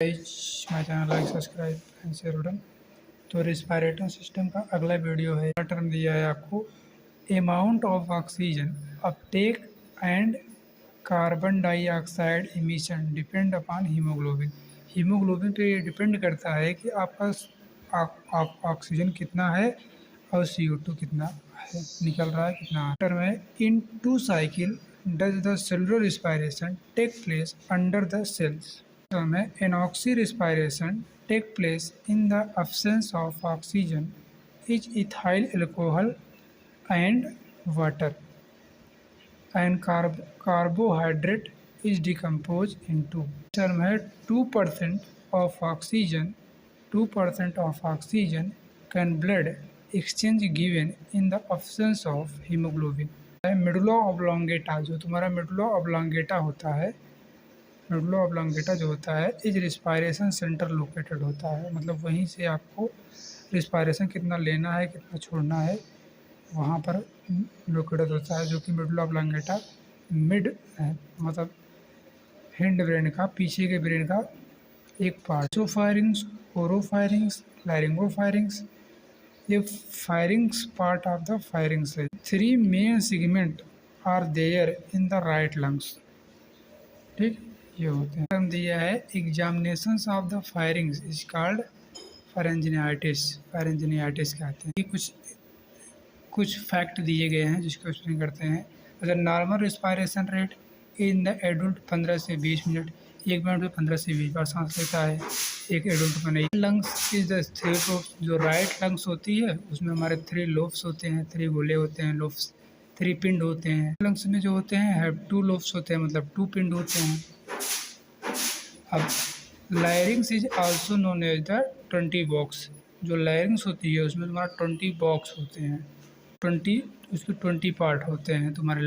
My channel like subscribe and share button. तो रिस्पायरेटर system का अगला वीडियो है। टर्म दिया है आपको amount of oxygen Uptake and carbon dioxide emission depend upon haemoglobin. Haemoglobin पे ये डिपेंड करता है कि आपका ऑक्सीजन कितना है और CO2 कितना है, निकल रहा है कितना। टर्म है in two cycle does the cellular respiration take place under the cells. term है एनॉक्सी respiration take place in the absence of oxygen is ethyl alcohol and water and carbohydrate is decomposed into। term है 2% of oxygen 2% of oxygen can blood exchange given in the absence of hemoglobin। Medulla oblongata, जो तुम्हारा medulla oblongata होता है, medulla oblongata जो होता है is respiration centre located होता है। मतलब वहीं से आपको रिस्पायरेशन कितना लेना है कितना छोड़ना है वहाँ पर लोकेटेड होता है, जो कि मेडुला ऑब्लोंगेटा मिड है, मतलब हिंड ब्रेन का, पीछे के ब्रेन का एक पार्ट। सो फायरिंग्स, ओरोफायरिंग्स, लैरिंगोफायरिंग्स, ये pharynx part of the pharynx है। 3 main segment are there in the right lungs. ठीक, ये होते हैं। टर्म दिया है examinations of the pharynx is called pharyngitis. Pharyngitis कहते हैं। कुछ फैक्ट दिए गए हैं जिसको एक्सप्लेन करते हैं। अगर normal respiration rate in the adult 15 से 20 मिनट, 1 मिनट में 15 से 20 बार सांस लेता है एक एडल्ट में। नहीं, लंग्स इज द 3 लोब्स। जो राइट लंग्स होती है उसमें हमारे 3 लोब्स होते हैं, 3 गोले होते हैं, लोब्स 3 पिंड होते हैं। लंग्स में जो होते हैं हैव 2 लोब्स होते हैं, मतलब 2 पिंड होते हैं। अब larynx is also known as the 20 box. जो लायरिंग्स होती है उसमें तुम्हारा 20 बॉक्स होते हैं, 20 उसके 20 पार्ट होते हैं। तुम्हारे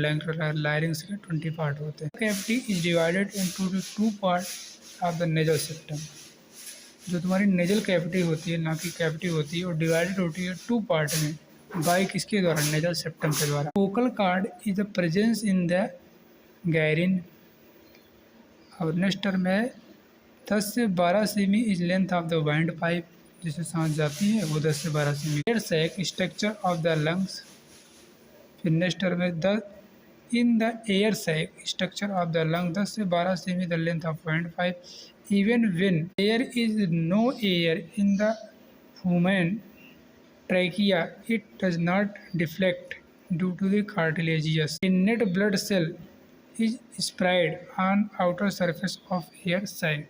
लायरिंग्स के 20 पार्ट होते हैं। Cavity is divided into the 2 part of the nasal septum. जो तुम्हारी नेजल कैविटी होती है, नाक की कैविटी होती है, और डिवाइडेड होती है 2 पार्ट में। बाय किसके द्वारा? नेजल सेप्टम के द्वारा। Vocal cord is the presence in the गैरिन। और नेक्स्ट टर्म है 10 से 12 सेमी is length of the windpipe. जिससे सांस जाती है वो 10 से 12 सेमी। Air sac structure of the lungs. फिर नेक्स्ट टर्म है in the air sac structure of the lung 10 से 12 सेमी the length of windpipe. Even when there is no air in the human trachea it does not deflect due to the cartilaginous. Net blood cell is spread on outer surface of air sac।